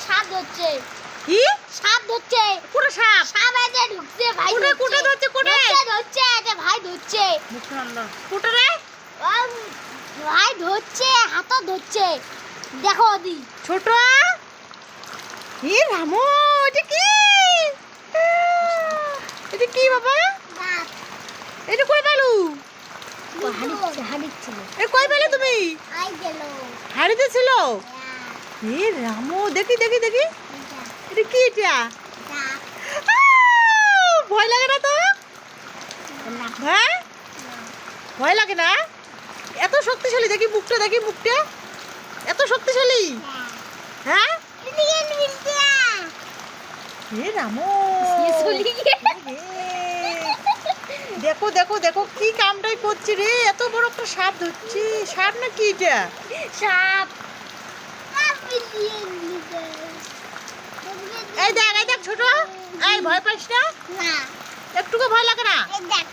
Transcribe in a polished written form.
সাপ ধরছে। কি সাপ ধরছে? পুরো সাপ? সাপ এসে ঢুকছে ভাই। কোটে কোটে ধরছে? কোটে ধরছে এটা ভাই ধরছে। কোটে রে? ভাই ধরছে, হাতও ধরছে। দেখো দি ছোট। হে রামু, এটা কি? এটা কি বাবা? এটা কই পেলু? হারিচ্ছে এ কই পেলে তুমি? আই গেল। হাড়িতে ছিল? হে রামু, দেখি দেখি দেখি। এটা কি এটা? ভয় লাগে না তো? হ্যাঁ, ভয় লাগে না? এত শক্তিশালী? দেখি মুখটা, দেখি মুখটা, এত শক্তিশালী? হ্যাঁ, হে রামু, দেখো দেখো দেখো কি কামটাই করছে রে। এত বড় একটা সাপ ধরছি। সাপ না কি এটা? সাপ। এই দেখ ছোট, এই ভয় পাইস না? না, একটুকু ভয় লাগে না? এই দেখ